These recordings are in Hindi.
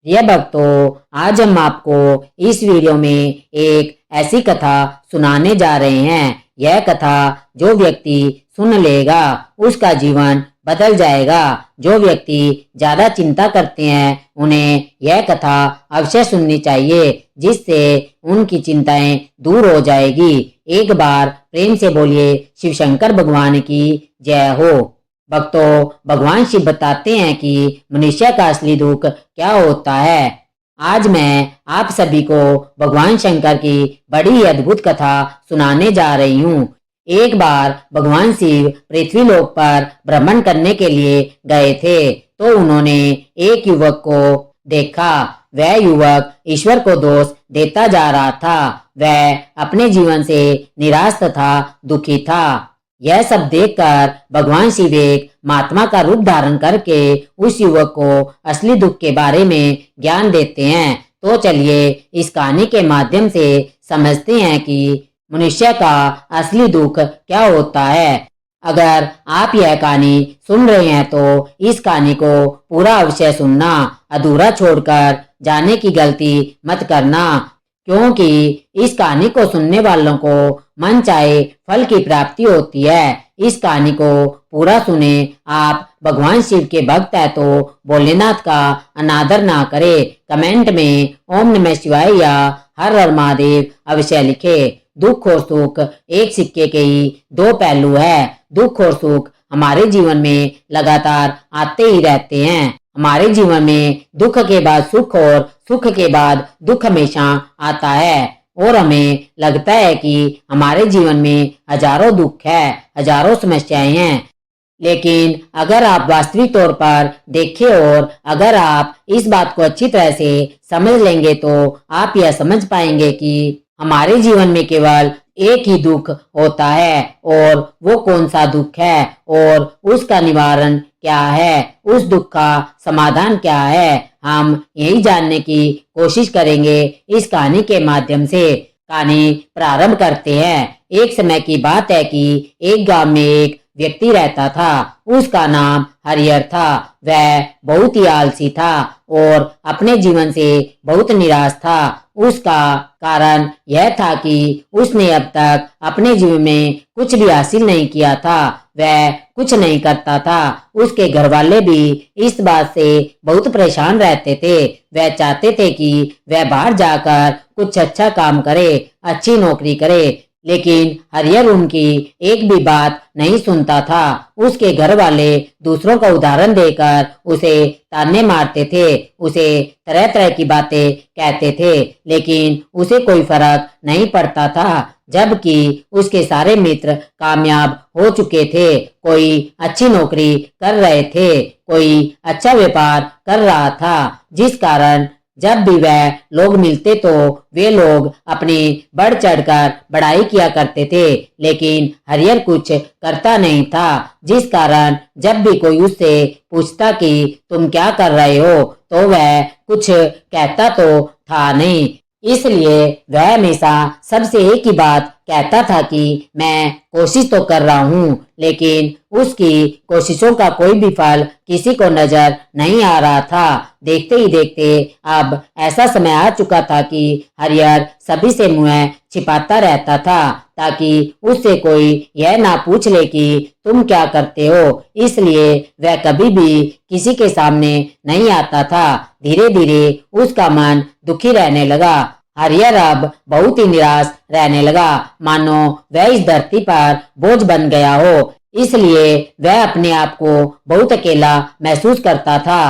प्रिय भक्तों, आज हम आपको इस वीडियो में एक ऐसी कथा सुनाने जा रहे हैं। यह कथा जो व्यक्ति सुन लेगा उसका जीवन बदल जाएगा। जो व्यक्ति ज्यादा चिंता करते हैं उन्हें यह कथा अवश्य सुननी चाहिए, जिससे उनकी चिंताएं दूर हो जाएगी। एक बार प्रेम से बोलिए शिव शंकर भगवान की जय हो। भक्तों, भगवान शिव बताते हैं कि मनुष्य का असली दुख क्या होता है। आज मैं आप सभी को भगवान शंकर की बड़ी अद्भुत कथा सुनाने जा रही हूँ। एक बार भगवान शिव पृथ्वी लोक पर भ्रमण करने के लिए गए थे, तो उन्होंने एक युवक को देखा। वह युवक ईश्वर को दोष देता जा रहा था। वह अपने जीवन से निराश तथा दुखी था। यह सब देखकर भगवान शिव एक महात्मा का रूप धारण करके उस युवक को असली दुख के बारे में ज्ञान देते हैं। तो चलिए इस कहानी के माध्यम से समझते हैं कि मनुष्य का असली दुख क्या होता है। अगर आप यह कहानी सुन रहे हैं तो इस कहानी को पूरा अवश्य सुनना, अधूरा छोड़कर जाने की गलती मत करना, क्योंकि इस कहानी को सुनने वालों को मन चाहे फल की प्राप्ति होती है। इस कहानी को पूरा सुने। आप भगवान शिव के भक्त है तो भोलेनाथ का अनादर ना करे। कमेंट में ओम नमः शिवाय या हर हर महादेव अवश्य लिखे। दुख और सुख एक सिक्के के ही दो पहलू है। दुख और सुख हमारे जीवन में लगातार आते ही रहते हैं। हमारे जीवन में दुख के बाद सुख और सुख के बाद दुख हमेशा आता है, और हमें लगता है कि हमारे जीवन में हजारों दुख है, हजारों समस्याएं हैं। लेकिन अगर आप वास्तविक तौर पर देखें और अगर आप इस बात को अच्छी तरह से समझ लेंगे तो आप यह समझ पाएंगे कि हमारे जीवन में केवल एक ही दुख होता है, और वो कौन सा दुख है और उसका निवारण क्या है, उस दुख का समाधान क्या है, हम यही जानने की कोशिश करेंगे इस कहानी के माध्यम से। कहानी प्रारंभ करते हैं। एक समय की बात है कि एक गांव में एक व्यक्ति रहता था। उसका नाम हरिहर था। वह बहुत ही आलसी था और अपने जीवन से बहुत निराश था। उसका कारण यह था कि उसने अब तक अपने जीवन में कुछ भी हासिल नहीं किया था। वह कुछ नहीं करता था। उसके घर वाले भी इस बात से बहुत परेशान रहते थे। वह चाहते थे कि वह बाहर जाकर कुछ अच्छा काम करे, अच्छी नौकरी करे, लेकिन हरिहर उनकी एक भी बात नहीं सुनता था। उसके घर वाले दूसरों का उदाहरण देकर उसे ताने मारते थे, उसे तरह तरह की बातें कहते थे, लेकिन उसे कोई फर्क नहीं पड़ता था। जबकि उसके सारे मित्र कामयाब हो चुके थे, कोई अच्छी नौकरी कर रहे थे, कोई अच्छा व्यापार कर रहा था, जिस कारण जब भी वह लोग मिलते तो वे लोग अपनी बढ़ चढ़कर बड़ाई किया करते थे, लेकिन हरिहर कुछ करता नहीं था, जिस कारण जब भी कोई उससे पूछता कि तुम क्या कर रहे हो तो वह कुछ कहता तो था नहीं। इसलिए वह हमेशा सबसे एक ही बात कहता था कि मैं कोशिश तो कर रहा हूँ, लेकिन उसकी कोशिशों का कोई भी फल किसी को नजर नहीं आ रहा था। देखते ही देखते अब ऐसा समय आ चुका था कि हरिहर सभी से मुंह छिपाता रहता था, ताकि उससे कोई यह ना पूछ ले कि तुम क्या करते हो। इसलिए वह कभी भी किसी के सामने नहीं आता था। धीरे धीरे उसका मन दुखी रहने लगा। हरिहर अब बहुत ही निराश रहने लगा, मानो वह इस धरती पर बोझ बन गया हो। इसलिए वह अपने आप को बहुत अकेला महसूस करता था।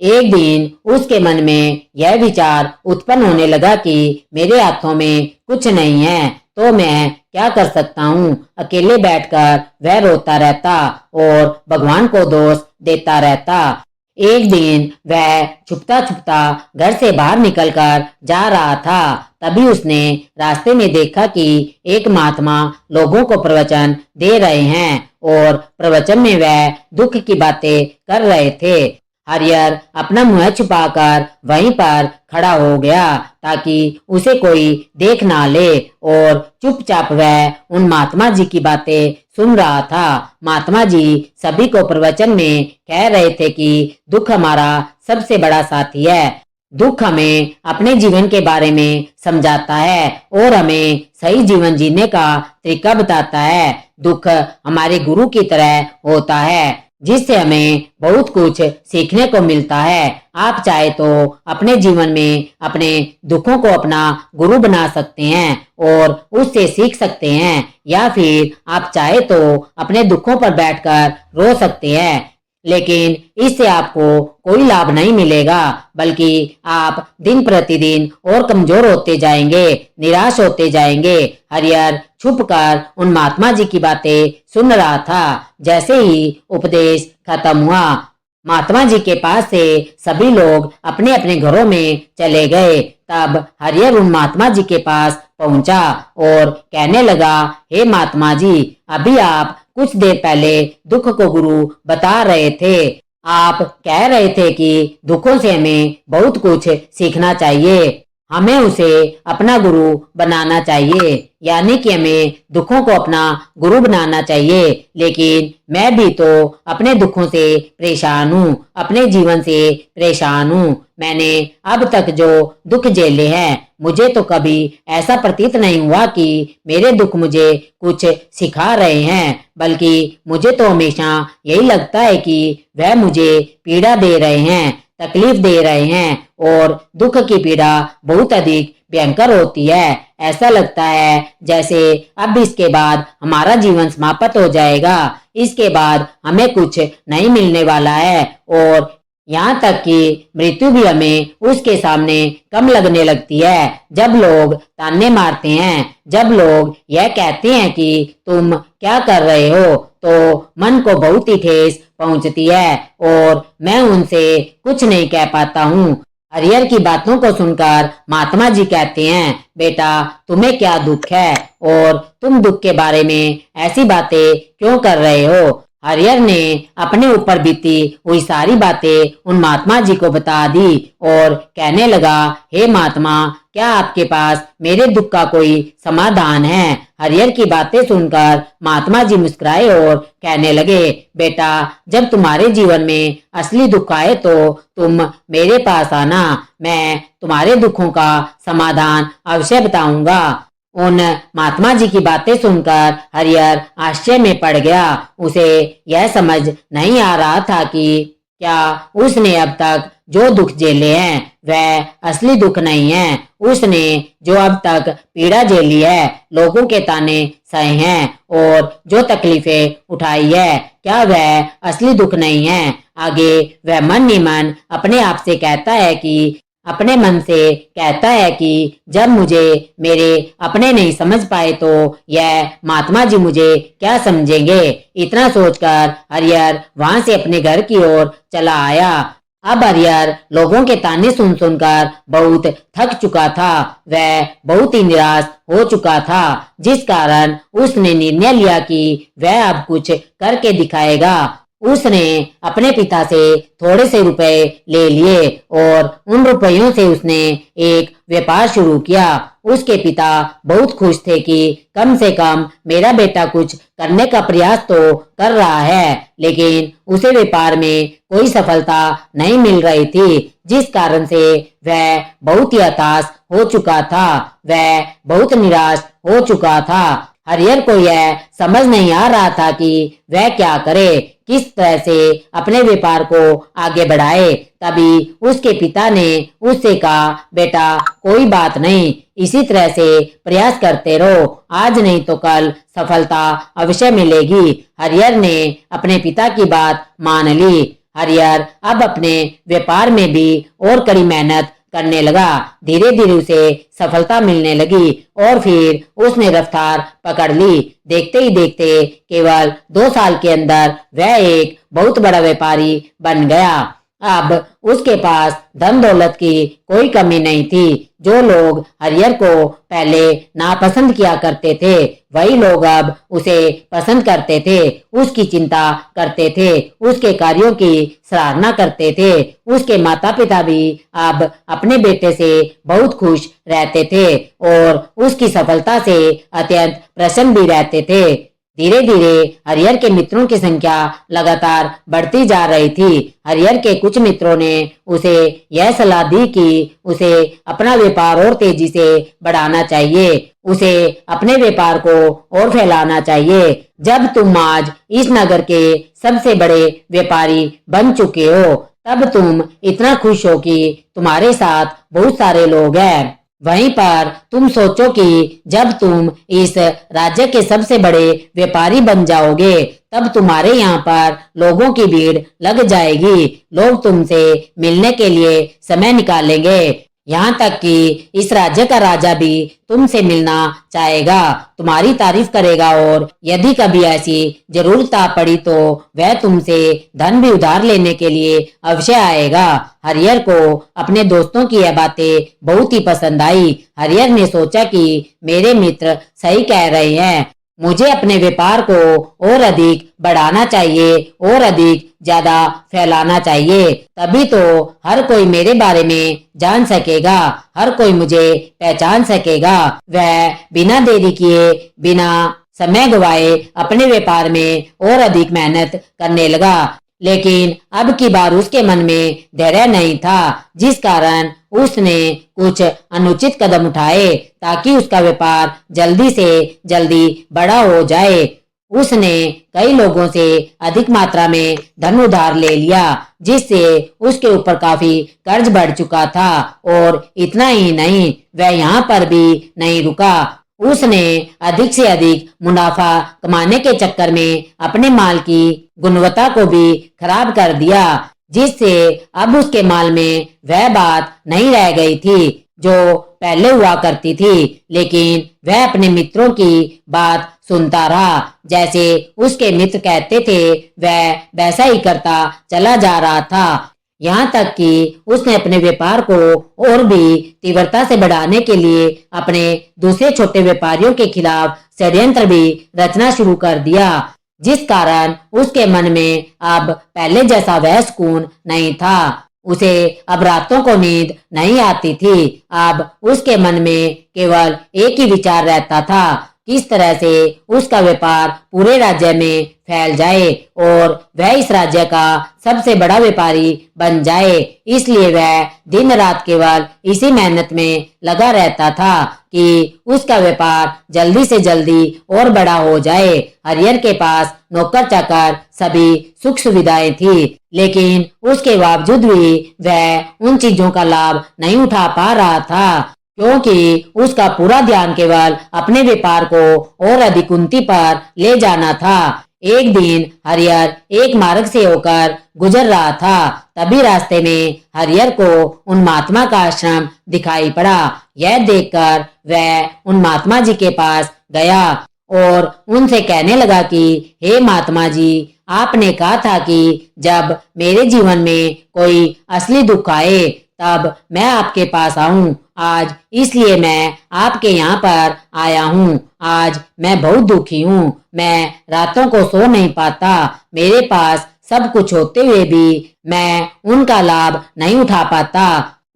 एक दिन उसके मन में यह विचार उत्पन्न होने लगा कि मेरे हाथों में कुछ नहीं है तो मैं क्या कर सकता हूँ। अकेले बैठकर वह रोता रहता और भगवान को दोष देता रहता। एक दिन वह छुपता छुपता घर से बाहर निकलकर जा रहा था। तभी उसने रास्ते में देखा कि एक महात्मा लोगों को प्रवचन दे रहे हैं और प्रवचन में वह दुख की बातें कर रहे थे। हरिहर अपना मुंह छुपाकर वहीं पर खड़ा हो गया ताकि उसे कोई देख ना ले, और चुपचाप वह उन महात्मा जी की बातें सुन रहा था। महात्मा जी सभी को प्रवचन में कह रहे थे कि दुख हमारा सबसे बड़ा साथी है। दुख हमें अपने जीवन के बारे में समझाता है और हमें सही जीवन जीने का तरीका बताता है। दुख हमारे गुरु की तरह होता है जिससे हमें बहुत कुछ सीखने को मिलता है। आप चाहे तो अपने जीवन में अपने दुखों को अपना गुरु बना सकते हैं और उससे सीख सकते हैं, या फिर आप चाहे तो अपने दुखों पर बैठकर रो सकते हैं, लेकिन इससे आपको कोई लाभ नहीं मिलेगा, बल्कि आप दिन प्रतिदिन और कमजोर होते जाएंगे, निराश होते जाएंगे। हरिहर छुपकर उन महात्मा जी की बातें सुन रहा था। जैसे ही उपदेश खत्म हुआ, महात्मा जी के पास से सभी लोग अपने अपने घरों में चले गए। तब हरिहर उन महात्मा जी के पास पहुंचा और कहने लगा, हे महात्मा जी, अभी आप कुछ देर पहले दुख को गुरु बता रहे थे। आप कह रहे थे कि दुखों से हमें बहुत कुछ सीखना चाहिए, हमें उसे अपना गुरु बनाना चाहिए, यानी कि हमें दुखों को अपना गुरु बनाना चाहिए। लेकिन मैं भी तो अपने दुखों से परेशान हूँ, अपने जीवन से परेशान हूँ। मैंने अब तक जो दुख झेले हैं, मुझे तो कभी ऐसा प्रतीत नहीं हुआ कि मेरे दुख मुझे कुछ सिखा रहे हैं, बल्कि मुझे तो हमेशा यही लगता है कि वह मुझे पीड़ा दे रहे हैं, तकलीफ दे रहे हैं, और दुख की पीड़ा बहुत अधिक भयंकर होती है। ऐसा लगता है जैसे अब इसके बाद हमारा जीवन समाप्त हो जाएगा, इसके बाद हमें कुछ नहीं मिलने वाला है, और यहाँ तक कि मृत्यु भी हमें उसके सामने कम लगने लगती है। जब लोग ताने मारते हैं, जब लोग यह कहते हैं कि तुम क्या कर रहे हो, तो मन को बहुत ही ठेस पहुंचती है और मैं उनसे कुछ नहीं कह पाता हूँ। हरिहर की बातों को सुनकर महात्मा जी कहते हैं, बेटा, तुम्हें क्या दुख है और तुम दुख के बारे में ऐसी बातें क्यों कर रहे हो। हरिहर ने अपने ऊपर बीती हुई सारी बातें उन महात्मा जी को बता दी और कहने लगा, हे महात्मा, क्या आपके पास मेरे दुख का कोई समाधान है। हरिहर की बातें सुनकर महात्मा जी मुस्कुराए और कहने लगे, बेटा, जब तुम्हारे जीवन में असली दुख आए तो तुम मेरे पास आना, मैं तुम्हारे दुखों का समाधान अवश्य बताऊंगा। उन महात्मा जी की बातें सुनकर हरिहर आश्चर्य में पड़ गया। उसे यह समझ नहीं आ रहा था कि क्या उसने अब तक जो दुख झेले हैं वह असली दुख नहीं है। उसने जो अब तक पीड़ा झेली है, लोगों के ताने सहे हैं और जो तकलीफें उठाई है, क्या वह असली दुख नहीं है। आगे वह मन ही मन अपने आप से कहता है कि अपने मन से कहता है कि जब मुझे मेरे अपने नहीं समझ पाए तो यह महात्मा जी मुझे क्या समझेंगे। इतना सोचकर हरिहर वहां से अपने घर की ओर चला आया। अब हरिहर लोगों के ताने सुन सुनकर बहुत थक चुका था। वह बहुत ही निराश हो चुका था, जिस कारण उसने निर्णय लिया कि वह अब कुछ करके दिखाएगा। उसने अपने पिता से थोड़े से रुपए ले लिए और उन रुपयों से उसने एक व्यापार शुरू किया। उसके पिता बहुत खुश थे कि कम से कम मेरा बेटा कुछ करने का प्रयास तो कर रहा है, लेकिन उसे व्यापार में कोई सफलता नहीं मिल रही थी, जिस कारण से वह बहुत ही हताश हो चुका था। वह बहुत निराश हो चुका था। हरिहर को यह समझ नहीं आ रहा था कि वह क्या करे, किस तरह से अपने व्यापार को आगे बढ़ाए। तभी उसके पिता ने उससे कहा, बेटा, कोई बात नहीं, इसी तरह से प्रयास करते रहो, आज नहीं तो कल सफलता अवश्य मिलेगी। हरिहर ने अपने पिता की बात मान ली। हरिहर अब अपने व्यापार में भी और कड़ी मेहनत करने लगा। धीरे धीरे उसे सफलता मिलने लगी और फिर उसने रफ्तार पकड़ ली। देखते ही देखते केवल 2 साल के अंदर वह एक बहुत बड़ा व्यापारी बन गया। अब उसके पास धन दौलत की कोई कमी नहीं थी। जो लोग हरिहर को पहले नापसंद किया करते थे, वही लोग अब उसे पसंद करते थे, उसकी चिंता करते थे, उसके कार्यों की सराहना करते थे। उसके माता पिता भी अब अपने बेटे से बहुत खुश रहते थे और उसकी सफलता से अत्यंत प्रसन्न भी रहते थे। धीरे धीरे हरिहर के मित्रों की संख्या लगातार बढ़ती जा रही थी। हरिहर के कुछ मित्रों ने उसे यह सलाह दी कि उसे अपना व्यापार और तेजी से बढ़ाना चाहिए, उसे अपने व्यापार को और फैलाना चाहिए। जब तुम आज इस नगर के सबसे बड़े व्यापारी बन चुके हो, तब तुम इतना खुश हो कि तुम्हारे साथ बहुत सारे लोग हैं। वहीं पर तुम सोचो कि जब तुम इस राज्य के सबसे बड़े व्यापारी बन जाओगे, तब तुम्हारे यहाँ पर लोगों की भीड़ लग जाएगी। लोग तुमसे मिलने के लिए समय निकालेंगे। यहाँ तक कि इस राज्य का राजा भी तुमसे मिलना चाहेगा, तुम्हारी तारीफ करेगा और यदि कभी ऐसी जरूरत आ पड़ी तो वह तुमसे धन भी उधार लेने के लिए अवश्य आएगा। हरिहर को अपने दोस्तों की यह बातें बहुत ही पसंद आई। हरिहर ने सोचा कि मेरे मित्र सही कह रहे हैं, मुझे अपने व्यापार को और अधिक बढ़ाना चाहिए और अधिक ज्यादा फैलाना चाहिए, तभी तो हर कोई मेरे बारे में जान सकेगा, हर कोई मुझे पहचान सकेगा। वह बिना देरी किए, बिना समय गवाए अपने व्यापार में और अधिक मेहनत करने लगा। लेकिन अब की बार उसके मन में धैर्य नहीं था, जिस कारण उसने कुछ अनुचित कदम उठाए ताकि उसका व्यापार जल्दी से जल्दी बड़ा हो जाए। उसने कई लोगों से अधिक मात्रा में धन उधार ले लिया, जिससे उसके ऊपर काफी कर्ज बढ़ चुका था। और इतना ही नहीं, वह यहाँ पर भी नहीं रुका। उसने अधिक से अधिक मुनाफा कमाने के चक्कर में अपने माल की गुणवत्ता को भी खराब कर दिया, जिससे अब उसके माल में वह बात नहीं रह गई थी जो पहले हुआ करती थी। लेकिन वह अपने मित्रों की बात सुनता रहा, जैसे उसके मित्र कहते थे वह वैसा ही करता चला जा रहा था। यहाँ तक कि उसने अपने व्यापार को और भी तीव्रता से बढ़ाने के लिए अपने दूसरे छोटे व्यापारियों के खिलाफ षड्यंत्र भी रचना शुरू कर दिया, जिस कारण उसके मन में अब पहले जैसा वह सुकून नहीं था। उसे अब रातों को नींद नहीं आती थी। अब उसके मन में केवल एक ही विचार रहता था, किस तरह से उसका व्यापार पूरे राज्य में फैल जाए और वह इस राज्य का सबसे बड़ा व्यापारी बन जाए। इसलिए वह दिन रात केवल इसी मेहनत में लगा रहता था कि उसका व्यापार जल्दी से जल्दी और बड़ा हो जाए। हरिहर के पास नौकर चाकर सभी सुख सुविधाएं थी, लेकिन उसके बावजूद भी वह उन चीजों का लाभ नहीं उठा पा रहा था, क्योंकि उसका पूरा ध्यान केवल अपने व्यापार को और अधिक उन्नति पर ले जाना था। एक दिन हरिहर एक मार्ग से होकर गुजर रहा था, तभी रास्ते में हरिहर को उन महात्मा का आश्रम दिखाई पड़ा। यह देखकर वह उन महात्मा जी के पास गया और उनसे कहने लगा कि हे महात्मा जी, आपने कहा था कि जब मेरे जीवन में कोई असली दुख आए तब मैं आपके पास आऊं। आज इसलिए मैं आपके यहाँ पर आया हूँ। आज मैं बहुत दुखी हूँ, मैं रातों को सो नहीं पाता। मेरे पास सब कुछ होते हुए भी मैं उनका लाभ नहीं उठा पाता।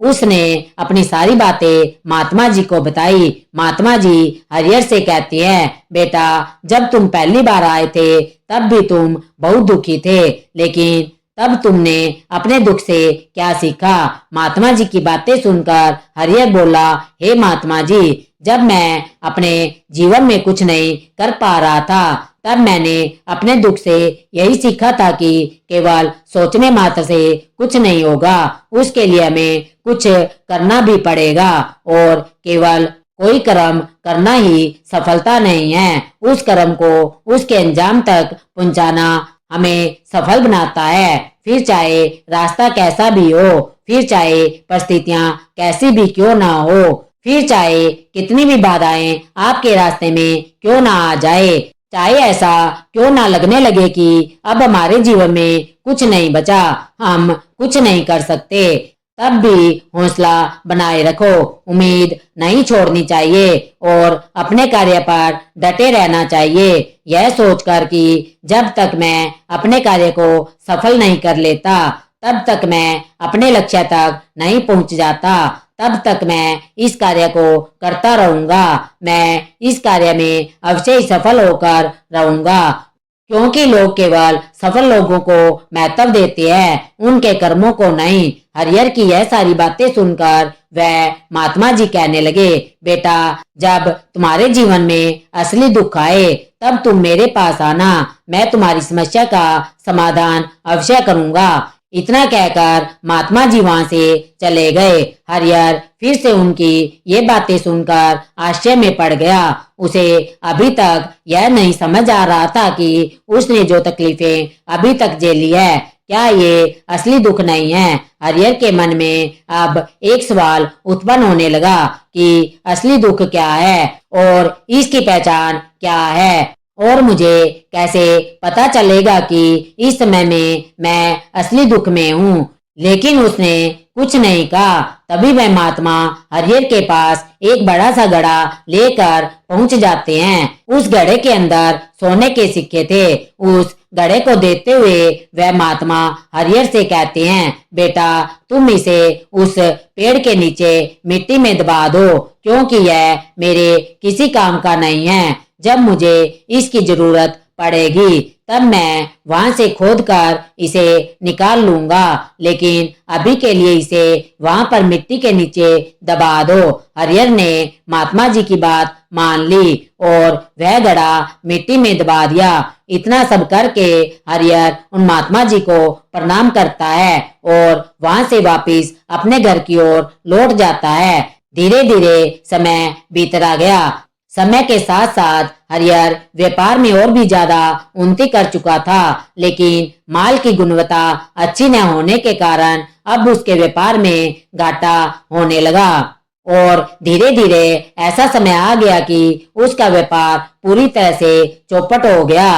उसने अपनी सारी बातें महात्मा जी को बताई। महात्मा जी हरिहर से कहते हैं, बेटा, जब तुम पहली बार आए थे तब भी तुम बहुत दुखी थे, लेकिन तब तुमने अपने दुख से क्या सीखा? महात्मा जी की बातें सुनकर हरिहर बोला, हे महात्मा जी, जब मैं अपने जीवन में कुछ नहीं कर पा रहा था तब मैंने अपने दुख से यही सीखा था कि केवल सोचने मात्र से कुछ नहीं होगा, उसके लिए हमें कुछ करना भी पड़ेगा और केवल कोई कर्म करना ही सफलता नहीं है, उस कर्म को उसके अंजाम तक पहुंचाना हमें सफल बनाता है। फिर चाहे रास्ता कैसा भी हो, फिर चाहे परिस्थितियां कैसी भी क्यों ना हो, फिर चाहे कितनी भी बाधाएं आपके रास्ते में क्यों ना आ जाए, चाहे ऐसा क्यों ना लगने लगे कि अब हमारे जीवन में कुछ नहीं बचा, हम कुछ नहीं कर सकते, तब भी हौसला बनाए रखो, उम्मीद नहीं छोड़नी चाहिए और अपने कार्य पर डटे रहना चाहिए, यह सोचकर कि जब तक मैं अपने कार्य को सफल नहीं कर लेता तब तक मैं अपने लक्ष्य तक नहीं पहुंच जाता, तब तक मैं इस कार्य को करता रहूंगा। मैं इस कार्य में अवश्य ही सफल होकर रहूंगा, क्योंकि लोग केवल सफल लोगों को महत्व देते हैं, उनके कर्मों को नहीं। हरिहर की यह सारी बातें सुनकर वह महात्मा जी कहने लगे, बेटा, जब तुम्हारे जीवन में असली दुख आए तब तुम मेरे पास आना, मैं तुम्हारी समस्या का समाधान अवश्य करूंगा। इतना कहकर महात्मा जी वहां से चले गए। हरिहर फिर से उनकी ये बातें सुनकर आश्चर्य में पड़ गया। उसे अभी तक यह नहीं समझ आ रहा था कि उसने जो तकलीफें अभी तक झेली है, क्या ये असली दुख नहीं है। हरिहर के मन में अब एक सवाल उत्पन्न होने लगा कि असली दुख क्या है और इसकी पहचान क्या है, और मुझे कैसे पता चलेगा कि इस समय में मैं असली दुख में हूँ। लेकिन उसने कुछ नहीं कहा। तभी वह महात्मा हरिहर के पास एक बड़ा सा घड़ा लेकर पहुंच जाते हैं। उस घड़े के अंदर सोने के सिक्के थे। उस घड़े को देखते हुए वह महात्मा हरिहर से कहते हैं, बेटा, तुम इसे उस पेड़ के नीचे मिट्टी में दबा दो, क्योंकि यह मेरे किसी काम का नहीं है। जब मुझे इसकी जरूरत पड़ेगी तब मैं वहां से खोद कर इसे निकाल लूंगा, लेकिन अभी के लिए इसे वहां पर मिट्टी के नीचे दबा दो। हरिहर ने महात्मा जी की बात मान ली और वह घड़ा मिट्टी में दबा दिया। इतना सब करके हरिहर उन महात्मा जी को प्रणाम करता है और वहां से वापिस अपने घर की ओर लौट जाता है। धीरे धीरे समय बीतता गया। समय के साथ साथ हरिहर व्यापार में और भी ज्यादा उन्नति कर चुका था, लेकिन माल की गुणवत्ता अच्छी न होने के कारण अब उसके व्यापार में घाटा होने लगा और धीरे धीरे ऐसा समय आ गया कि उसका व्यापार पूरी तरह से चौपट हो गया।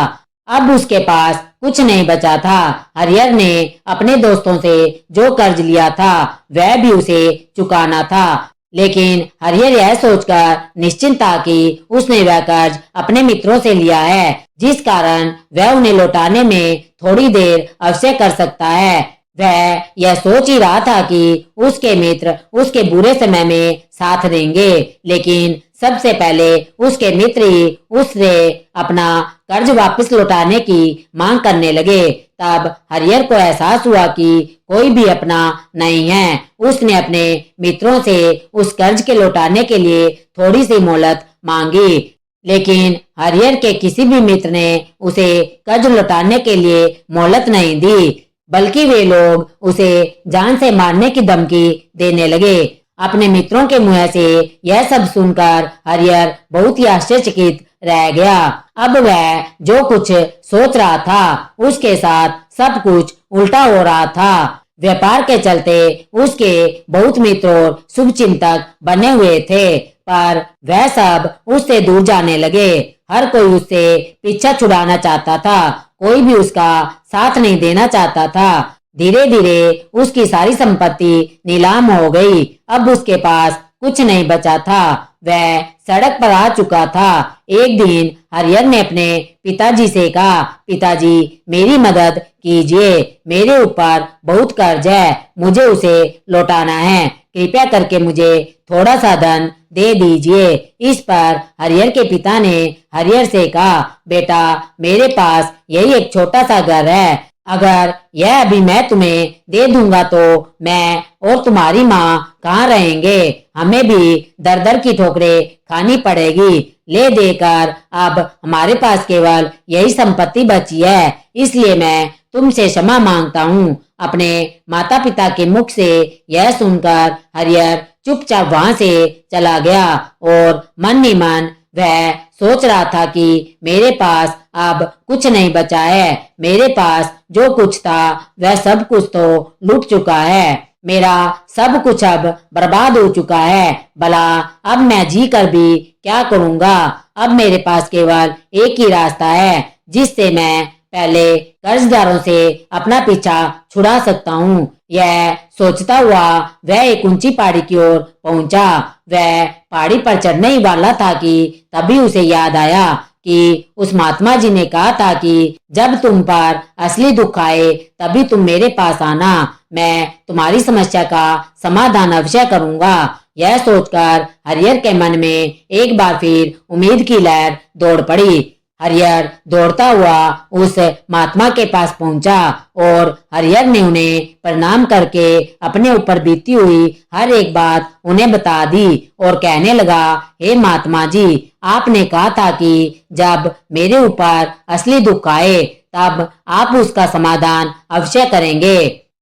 अब उसके पास कुछ नहीं बचा था। हरिहर ने अपने दोस्तों से जो कर्ज लिया था वह भी उसे चुकाना था, लेकिन हरिहर यह सोचकर निश्चिंत था कि उसने वह कर्ज अपने मित्रों से लिया है, जिस कारण वह उन्हें लौटाने में थोड़ी देर अवश्य कर सकता है। वह यह सोच ही रहा था कि उसके मित्र उसके बुरे समय में साथ देंगे, लेकिन सबसे पहले उसके मित्र ही उससे अपना कर्ज वापस लौटाने की मांग करने लगे। तब हरिहर को एहसास हुआ कि कोई भी अपना नहीं है। उसने अपने मित्रों से उस कर्ज के लौटाने के लिए थोड़ी सी मोहलत मांगी, लेकिन हरिहर के किसी भी मित्र ने उसे कर्ज लौटाने के लिए मोहलत नहीं दी, बल्कि वे लोग उसे जान से मारने की धमकी देने लगे। अपने मित्रों के मुंह से यह सब सुनकर हरिहर बहुत ही आश्चर्यचकित रह गया। अब वह जो कुछ सोच रहा था उसके साथ सब कुछ उल्टा हो रहा था। व्यापार के चलते उसके बहुत मित्र और शुभचिंतक बने हुए थे, पर वह सब उससे दूर जाने लगे। हर कोई उससे पीछा छुड़ाना चाहता था, कोई भी उसका साथ नहीं देना चाहता था। धीरे धीरे उसकी सारी संपत्ति नीलाम हो गई। अब उसके पास कुछ नहीं बचा था। वह सड़क पर आ चुका था। एक दिन हरिहर ने अपने पिताजी से कहा, पिताजी, मेरी मदद कीजिए, मेरे ऊपर बहुत कर्ज है, मुझे उसे लौटाना है, कृपया करके मुझे थोड़ा सा धन दे दीजिए। इस पर हरिहर के पिता ने हरिहर से कहा, बेटा, मेरे पास यही एक छोटा सा घर है, अगर यह अभी मैं तुम्हें दे दूंगा तो मैं और तुम्हारी माँ कहाँ रहेंगे, हमें भी दर दर की ठोकरें खानी पड़ेगी। ले देकर अब हमारे पास केवल यही संपत्ति बची है, इसलिए मैं तुमसे क्षमा मांगता हूँ। अपने माता पिता के मुख से यह सुनकर हरिहर चुपचाप वहां से चला गया और मन ही मन वह सोच रहा था कि मेरे पास अब कुछ नहीं बचा है, मेरे पास जो कुछ था वह सब कुछ तो लूट चुका है, मेरा सब कुछ अब बर्बाद हो चुका है, भला अब मैं जी कर भी क्या करूंगा। अब मेरे पास केवल एक ही रास्ता है जिससे मैं पहले कर्जदारों से अपना पीछा छुड़ा सकता हूँ। यह सोचता हुआ वह एक ऊंची पहाड़ी की ओर पहुंचा। वह पहाड़ी पर चढ़ने ही वाला था कि तभी उसे याद आया कि उस महात्मा जी ने कहा था कि जब तुम पर असली दुख आए तभी तुम मेरे पास आना, मैं तुम्हारी समस्या का समाधान अवश्य करूंगा। यह सोचकर हरिहर के मन में एक बार फिर उम्मीद की लहर दौड़ पड़ी। हरिहर दौड़ता हुआ उस महात्मा के पास पहुंचा और हरिहर ने उन्हें प्रणाम करके अपने ऊपर बीती हुई हर एक बात उन्हें बता दी और कहने लगा, हे महात्मा जी, आपने कहा था कि जब मेरे ऊपर असली दुख आए तब आप उसका समाधान अवश्य करेंगे।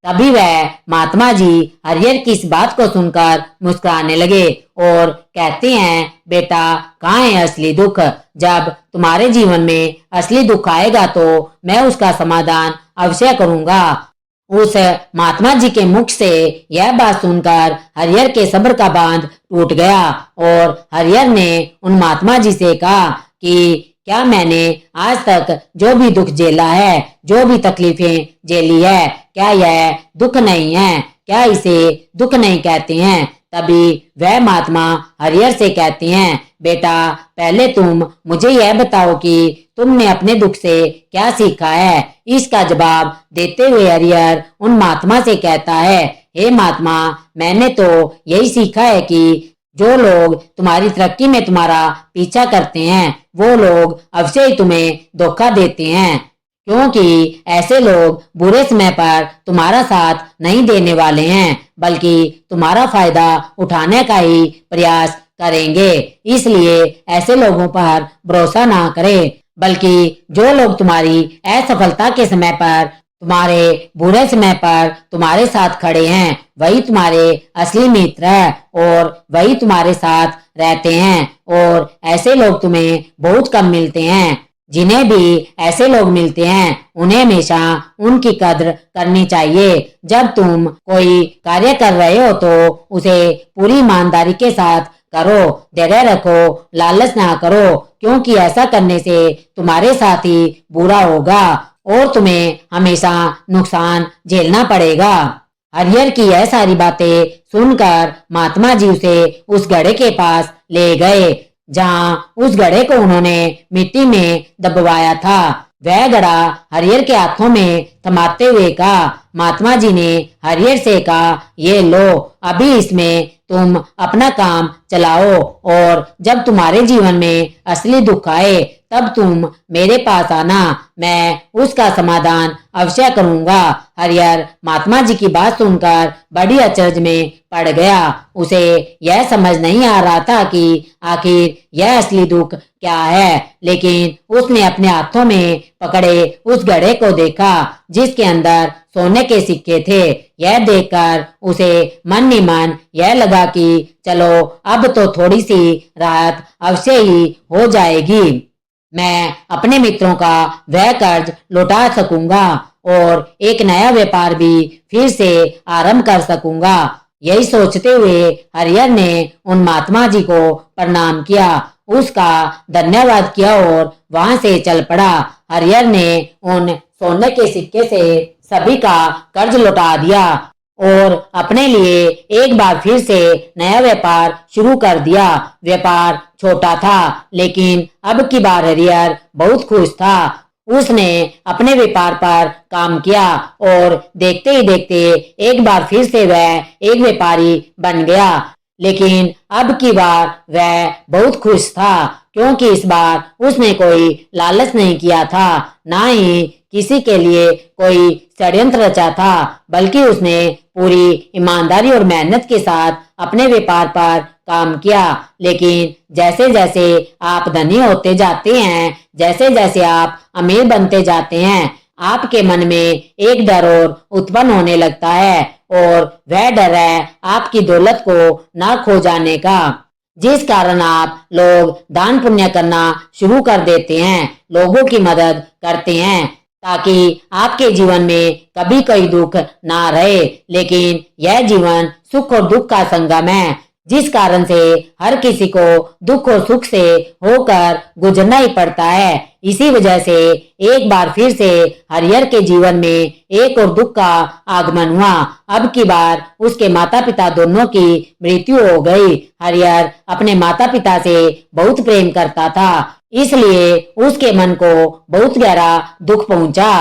तभी वह महात्मा जी हरिहर की इस बात को सुनकर मुस्कुराने लगे और कहते हैं, बेटा, कहाँ है असली दुख? जब तुम्हारे जीवन में असली दुख आएगा तो मैं उसका समाधान अवश्य करूंगा। उस महात्मा जी के मुख से यह बात सुनकर हरिहर के सब्र का बांध टूट गया और हरिहर ने उन महात्मा जी से कहा कि क्या मैंने आज तक जो भी दुख झेला है, जो भी तकलीफें झेली है, क्या यह दुख नहीं है? क्या इसे दुख नहीं कहते हैं? तभी वह महात्मा हरिहर से कहते हैं, बेटा, पहले तुम मुझे यह बताओ कि तुमने अपने दुख से क्या सीखा है। इसका जवाब देते हुए हरिहर उन महात्मा से कहता है, हे महात्मा, मैंने तो यही सीखा है कि जो लोग तुम्हारी तरक्की में तुम्हारा पीछा करते हैं वो लोग अवश्य ही तुम्हें धोखा देते हैं, क्योंकि ऐसे लोग बुरे समय पर तुम्हारा साथ नहीं देने वाले हैं बल्कि तुम्हारा फायदा उठाने का ही प्रयास करेंगे। इसलिए ऐसे लोगों पर भरोसा ना करें, बल्कि जो लोग तुम्हारी असफलता के समय पर, तुम्हारे बुरे समय पर तुम्हारे साथ खड़े हैं वही तुम्हारे असली मित्र है और वही तुम्हारे साथ रहते हैं। और ऐसे लोग तुम्हें बहुत कम मिलते हैं। जिन्हें भी ऐसे लोग मिलते हैं उन्हें हमेशा उनकी कद्र करनी चाहिए। जब तुम कोई कार्य कर रहे हो तो उसे पूरी ईमानदारी के साथ करो, धैर्य रखो, लालच ना करो, क्योंकि ऐसा करने से तुम्हारे साथ ही बुरा होगा और तुम्हें हमेशा नुकसान झेलना पड़ेगा। हरिहर की यह सारी बातें सुनकर महात्मा जी उसे उस घड़े के पास ले गए जहाँ उस घड़े को उन्होंने मिट्टी में दबवाया था। वह घड़ा हरिहर के हाथों में थमाते हुए कहा, महात्मा जी ने हरिहर से कहा, ये लो, अभी इसमें तुम अपना काम चलाओ और जब तुम्हारे जीवन में असली दुख आए तब तुम मेरे पास आना, मैं उसका समाधान अवश्य करूंगा। हरिहर महात्मा जी की बात सुनकर बड़ी अचरज में पड़ गया। उसे यह समझ नहीं आ रहा था कि आखिर यह असली दुख क्या है, लेकिन उसने अपने हाथों में पकड़े उस घड़े को देखा जिसके अंदर सोने के सिक्के थे। यह देखकर उसे मन ही मन यह लगा कि चलो अब तो थोड़ी सी राहत अवश्य ही हो जाएगी, मैं अपने मित्रों का वह कर्ज लौटा सकूंगा और एक नया व्यापार भी फिर से आरंभ कर सकूंगा। यही सोचते हुए हरिहर ने उन महात्मा जी को प्रणाम किया, उसका धन्यवाद किया और वहां से चल पड़ा। हरिहर ने उन सोने के सिक्के से सभी का कर्ज लौटा दिया और अपने लिए एक बार फिर से नया व्यापार शुरू कर दिया। व्यापार छोटा था लेकिन अब की बार हरिहर बहुत खुश था। उसने अपने व्यापार पर काम किया और देखते ही देखते एक बार फिर से वह एक व्यापारी बन गया। लेकिन अब की बार वह बहुत खुश था क्योंकि इस बार उसने कोई लालच नहीं किया था, ना ही किसी के लिए कोई षड्यंत्र रचा था, बल्कि उसने पूरी ईमानदारी और मेहनत के साथ अपने व्यापार पर काम किया। लेकिन जैसे जैसे आप धनी होते जाते हैं, जैसे जैसे आप अमीर बनते जाते हैं, आपके मन में एक डर और उत्पन्न होने लगता है और वह डर है आपकी दौलत को ना खो जाने का, जिस कारण आप लोग दान पुण्य करना शुरू कर देते हैं, लोगों की मदद करते हैं ताकि आपके जीवन में कभी कोई दुख ना रहे। लेकिन यह जीवन सुख और दुख का संगम है, जिस कारण से हर किसी को दुख और सुख से होकर गुजरना ही पड़ता है। इसी वजह से एक बार फिर से हरिहर के जीवन में एक और दुख का आगमन हुआ। अब की बार उसके माता पिता दोनों की मृत्यु हो गई। हरिहर अपने माता पिता से बहुत प्रेम करता था, इसलिए उसके मन को बहुत गहरा दुख पहुंचा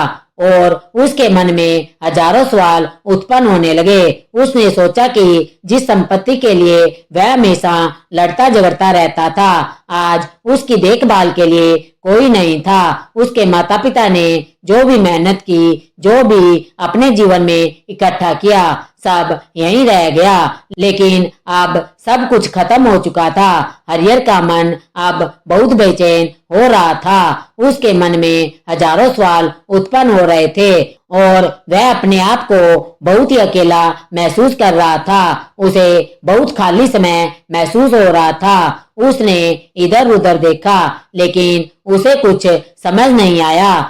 और उसके मन में हजारों सवाल उत्पन्न होने लगे। उसने सोचा कि जिस संपत्ति के लिए वह हमेशा लड़ता झगड़ता रहता था, आज उसकी देखभाल के लिए कोई नहीं था। उसके माता पिता ने जो भी मेहनत की, जो भी अपने जीवन में इकट्ठा किया, सब यहीं रह गया। लेकिन अब सब कुछ खत्म हो चुका था। हरियर का मन अब बहुत बेचैन हो रहा था। उसके मन में हजारों सवाल उत्पन्न हो रहे थे और वह अपने आप को बहुत ही अकेला महसूस कर रहा था। उसे बहुत खाली समय महसूस हो रहा था। उसने इधर उधर देखा, लेकिन उसे कुछ समझ नहीं आया।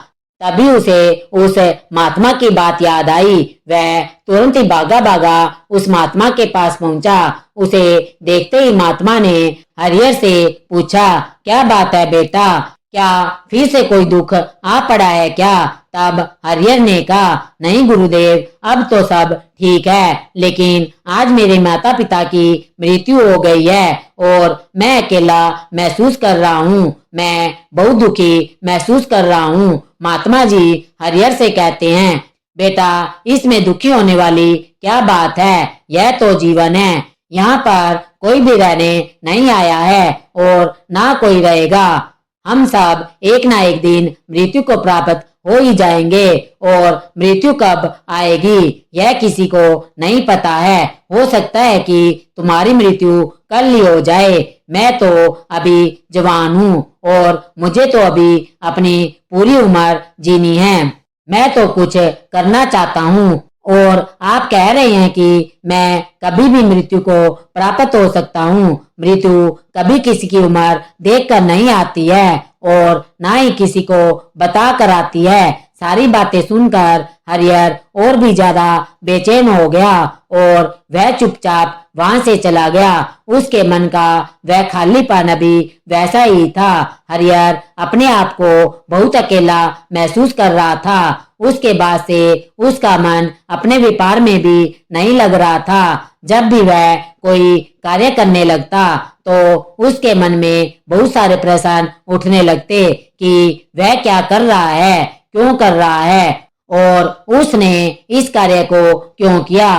तभी उसे उस महात्मा की बात याद आई। वह तुरंत ही भागा भागा उस महात्मा के पास पहुंचा। उसे देखते ही महात्मा ने हरिहर से पूछा, क्या बात है बेटा, क्या फिर से कोई दुख आ पड़ा है क्या? तब हरिहर ने कहा, नहीं गुरुदेव, अब तो सब ठीक है, लेकिन आज मेरे माता पिता की मृत्यु हो गई है और मैं अकेला महसूस कर रहा हूँ। मैं बहुत दुखी महसूस कर रहा हूँ। महात्मा जी हरिहर से कहते हैं, बेटा, इसमें दुखी होने वाली क्या बात है? यह तो जीवन है। यहाँ पर कोई भी रहने नहीं आया है और ना कोई रहेगा। हम सब एक ना एक दिन मृत्यु को प्राप्त हो ही जाएंगे और मृत्यु कब आएगी यह किसी को नहीं पता है। हो सकता है कि तुम्हारी मृत्यु कल ही हो जाए। मैं तो अभी जवान हूँ और मुझे तो अभी अपनी पूरी उम्र जीनी है। मैं तो कुछ करना चाहता हूँ और आप कह रहे हैं कि मैं कभी भी मृत्यु को प्राप्त हो सकता हूँ। मृत्यु कभी किसी की उम्र देखकर नहीं आती है और ना ही किसी को बता कर आती है। सारी बातें सुनकर हरिहर और भी ज्यादा बेचैन हो गया और वह चुपचाप वहां से चला गया। उसके मन का वह खालीपन अभी वैसा ही था। हरिहर अपने आप को बहुत अकेला महसूस कर रहा था। उसके बाद से उसका मन अपने व्यापार में भी नहीं लग रहा था। जब भी वह कोई कार्य करने लगता तो उसके मन में बहुत सारे प्रश्न उठने लगते कि वह क्या कर रहा है, क्यों कर रहा है और उसने इस कार्य को क्यों किया।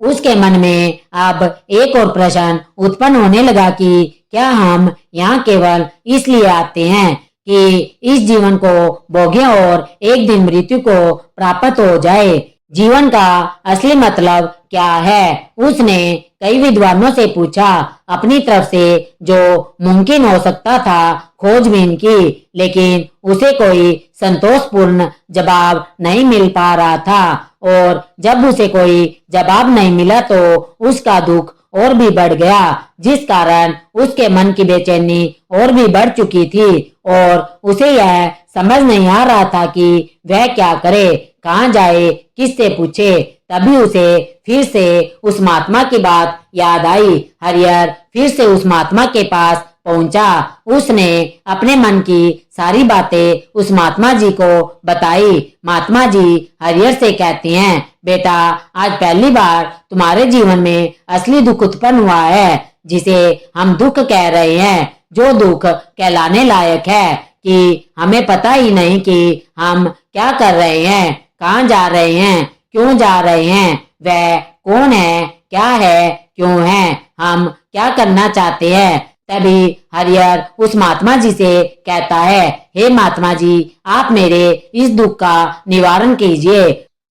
उसके मन में अब एक और प्रश्न उत्पन्न होने लगा कि क्या हम यहाँ केवल इसलिए आते हैं कि इस जीवन को भोगें और एक दिन मृत्यु को प्राप्त हो जाए? जीवन का असली मतलब क्या है? उसने कई विद्वानों से पूछा, अपनी तरफ से जो मुमकिन हो सकता था खोजबीन की, लेकिन उसे कोई संतोषपूर्ण जवाब नहीं मिल पा रहा था। और जब उसे कोई जवाब नहीं मिला तो उसका दुख और भी बढ़ गया, जिस कारण उसके मन की बेचैनी और भी बढ़ चुकी थी और उसे यह समझ नहीं आ रहा था कि वह क्या करे, कहाँ जाए, किससे पूछे। तभी उसे फिर से उस महात्मा की बात याद आई। हरिहर फिर से उस महात्मा के पास पहुंचा। उसने अपने मन की सारी बातें उस महात्मा जी को बताई। महात्मा जी हरिहर से कहते हैं, बेटा, आज पहली बार तुम्हारे जीवन में असली दुख उत्पन्न हुआ है, जिसे हम दुख कह रहे हैं, जो दुख कहलाने लायक है कि हमें पता ही नहीं कि हम क्या कर रहे हैं, कहाँ जा रहे हैं, क्यों जा रहे हैं, वह कौन है, क्या है, क्यों है, हम क्या करना चाहते हैं। तभी हरिहर उस महात्मा जी से कहता है, हे महात्मा जी, आप मेरे इस दुख का निवारण कीजिए।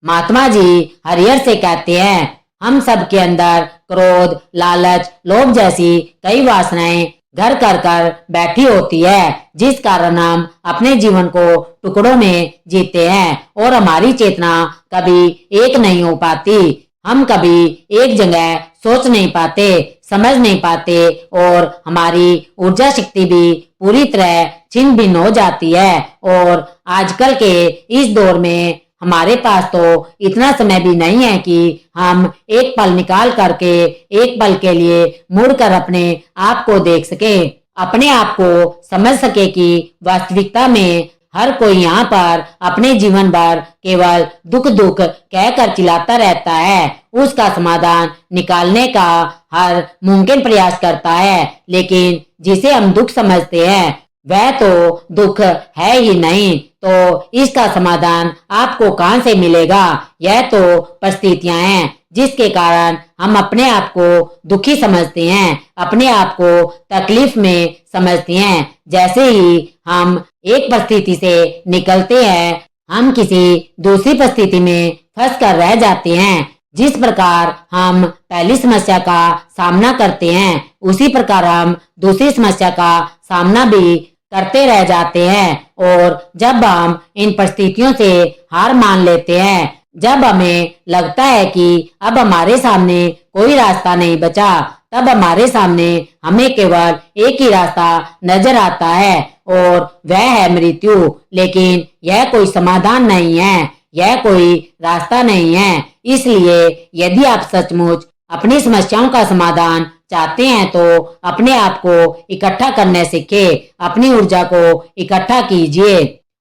महात्मा जी हरिहर से कहते हैं, हम सब के अंदर क्रोध, लालच, लोभ जैसी कई वासनाएं घर कर कर बैठी होती है, जिस कारण हम अपने जीवन को टुकड़ों में जीते हैं और हमारी चेतना कभी एक नहीं हो पाती। हम कभी एक जगह सोच नहीं पाते, समझ नहीं पाते और हमारी ऊर्जा शक्ति भी पूरी तरह छिन्न भिन्न हो जाती है। और आजकल के इस दौर में हमारे पास तो इतना समय भी नहीं है कि हम एक पल निकाल करके एक पल के लिए मुड़कर अपने आप को देख सके, अपने आप को समझ सके कि वास्तविकता में हर कोई यहाँ पर अपने जीवन भर केवल दुख दुख कहकर चिल्लाता रहता है। उसका समाधान निकालने का हर मुमकिन प्रयास करता है, लेकिन जिसे हम दुख समझते हैं वह तो दुख है ही नहीं, तो इसका समाधान आपको कहाँ से मिलेगा। यह तो परिस्थितियां हैं जिसके कारण हम अपने आप को दुखी समझते हैं, अपने आप को तकलीफ में समझते हैं। जैसे ही हम एक परिस्थिति से निकलते हैं, हम किसी दूसरी परिस्थिति में फंस कर रह जाते हैं। जिस प्रकार हम पहली समस्या का सामना करते हैं, उसी प्रकार हम दूसरी समस्या का सामना भी करते रह जाते हैं। और जब हम इन परिस्थितियों से हार मान लेते हैं, जब हमें लगता है कि अब हमारे सामने कोई रास्ता नहीं बचा, तब हमारे सामने हमें केवल एक ही रास्ता नजर आता है और वह है मृत्यु। लेकिन यह कोई समाधान नहीं है, यह कोई रास्ता नहीं है। इसलिए यदि आप सचमुच अपनी समस्याओं का समाधान चाहते हैं तो अपने आप को इकट्ठा करने सीखें, अपनी ऊर्जा को इकट्ठा कीजिए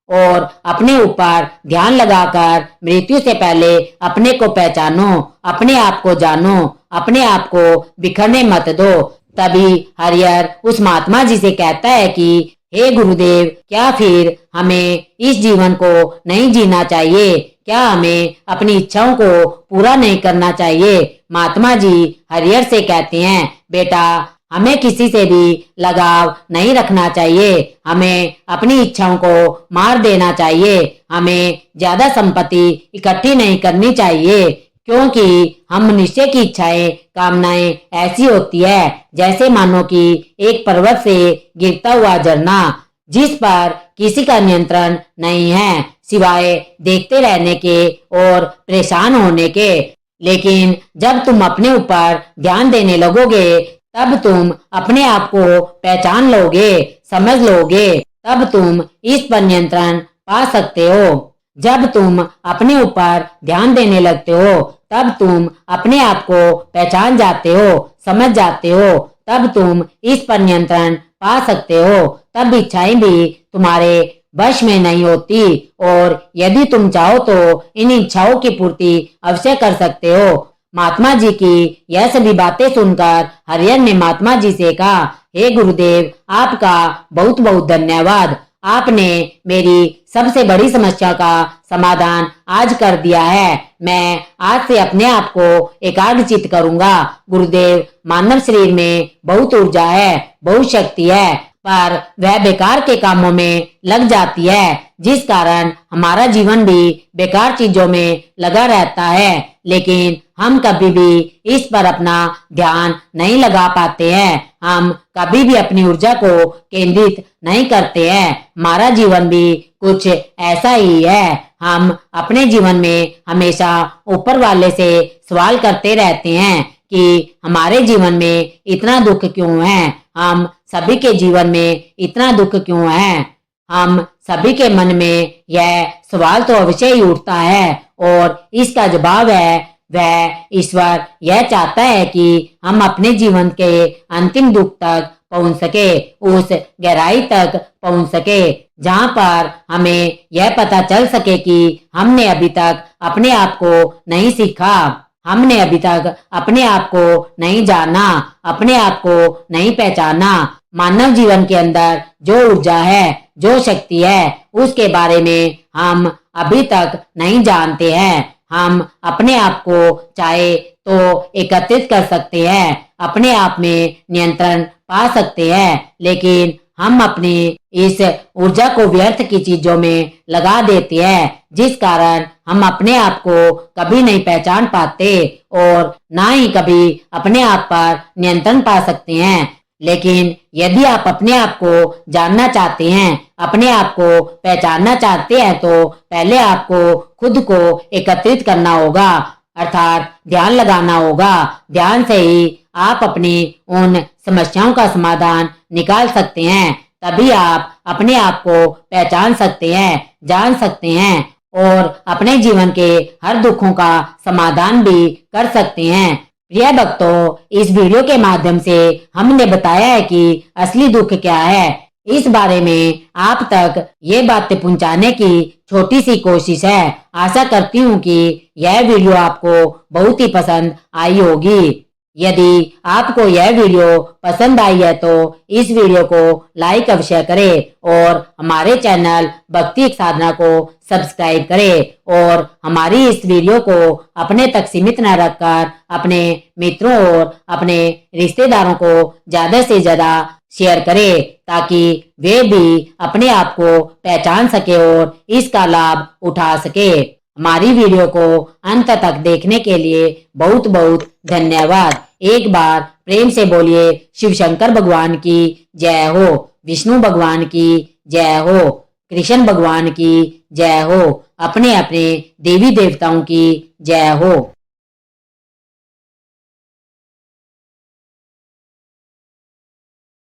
और अपने ऊपर ध्यान लगाकर मृत्यु से पहले अपने को पहचानो, अपने आप को जानो, अपने आप को बिखरने मत दो। तभी हरिहर उस महात्मा जी से कहता है कि हे गुरुदेव, क्या फिर हमें इस जीवन को नहीं जीना चाहिए? क्या हमें अपनी इच्छाओं को पूरा नहीं करना चाहिए? महात्मा जी हरिहर से कहते हैं, बेटा, हमें किसी से भी लगाव नहीं रखना चाहिए, हमें अपनी इच्छाओं को मार देना चाहिए, हमें ज्यादा संपत्ति इकट्ठी नहीं करनी चाहिए, क्योंकि हम मनुष्य की इच्छाएं, कामनाएं ऐसी होती है जैसे मानो कि एक पर्वत से गिरता हुआ झरना, जिस पर किसी का नियंत्रण नहीं है सिवाय देखते रहने के और परेशान होने के। लेकिन जब तुम अपने ऊपर ध्यान देने लगोगे, तब तुम अपने आप को पहचान लोगे, समझ लोगे, तब तुम इस पर नियंत्रण पा सकते हो। जब तुम अपने ऊपर ध्यान देने लगते हो, तब तुम अपने आप को पहचान जाते हो, समझ जाते हो, तब तुम इस पर नियंत्रण पा सकते हो। तब इच्छाएं भी तुम्हारे वश में नहीं होती और यदि तुम चाहो तो इन इच्छाओं की पूर्ति अवश्य कर सकते हो। महात्मा जी की यह सभी बातें सुनकर हरिहर ने महात्मा जी से कहा, हे गुरुदेव, आपका बहुत बहुत धन्यवाद। आपने मेरी सबसे बड़ी समस्या का समाधान आज कर दिया है। मैं आज से अपने आप को एकाग्रचित करूंगा। गुरुदेव, मानव शरीर में बहुत ऊर्जा है, बहुत शक्ति है, पर वह बेकार के कामों में लग जाती है, जिस कारण हमारा जीवन भी बेकार चीजों में लगा रहता है। लेकिन हम कभी भी इस पर अपना ध्यान नहीं लगा पाते हैं, हम कभी भी अपनी ऊर्जा को केंद्रित नहीं करते हैं। हमारा जीवन भी कुछ ऐसा ही है। हम अपने जीवन में हमेशा ऊपर वाले से सवाल करते रहते हैं कि हमारे जीवन में इतना दुख क्यों है, हम सभी के जीवन में इतना दुख क्यों है। हम सभी के मन में यह सवाल तो अवश्य ही उठता है और इसका जवाब है, वह ईश्वर यह चाहता है कि हम अपने जीवन के अंतिम दुख तक पहुंच सके, उस गहराई तक पहुंच सके जहां पर हमें यह पता चल सके कि हमने अभी तक अपने आप को नहीं सीखा, हमने अभी तक अपने आप को नहीं जाना, अपने आप को नहीं पहचाना। मानव जीवन के अंदर जो ऊर्जा है, जो शक्ति है, उसके बारे में हम अभी तक नहीं जानते हैं। हम अपने आप को चाहे तो एकत्रित कर सकते हैं, अपने आप में नियंत्रण पा सकते हैं, लेकिन हम अपनी इस ऊर्जा को व्यर्थ की चीजों में लगा देते हैं, जिस कारण हम अपने आप को कभी नहीं पहचान पाते और ना ही कभी अपने आप पर नियंत्रण पा सकते हैं। लेकिन यदि आप अपने आप को जानना चाहते हैं, अपने आप को पहचानना चाहते हैं, तो पहले आपको खुद को एकत्रित करना होगा, अर्थात ध्यान लगाना होगा। ध्यान से ही आप अपनी उन समस्याओं का समाधान निकाल सकते हैं। तभी आप अपने आप को पहचान सकते हैं, जान सकते हैं और अपने जीवन के हर दुखों का समाधान भी कर सकते हैं। प्रिय भक्तों, इस वीडियो के माध्यम से हमने बताया है कि असली दुख क्या है। इस बारे में आप तक ये बातें पहुंचाने की छोटी सी कोशिश है। आशा करती हूँ कि यह वीडियो आपको बहुत ही पसंद आई होगी। यदि आपको यह वीडियो पसंद आई है तो इस वीडियो को लाइक अवश्य करें और हमारे चैनल भक्ति साधना को सब्सक्राइब करें और हमारी इस वीडियो को अपने तक सीमित न रखकर अपने मित्रों और अपने रिश्तेदारों को ज्यादा से ज्यादा शेयर करें ताकि वे भी अपने आप को पहचान सके और इसका लाभ उठा सके। हमारी वीडियो को अंत तक देखने के लिए बहुत बहुत धन्यवाद। एक बार प्रेम से बोलिए शिव शंकर भगवान की जय हो, विष्णु भगवान की जय हो, कृष्ण भगवान की जय हो, अपने अपने देवी देवताओं की जय हो।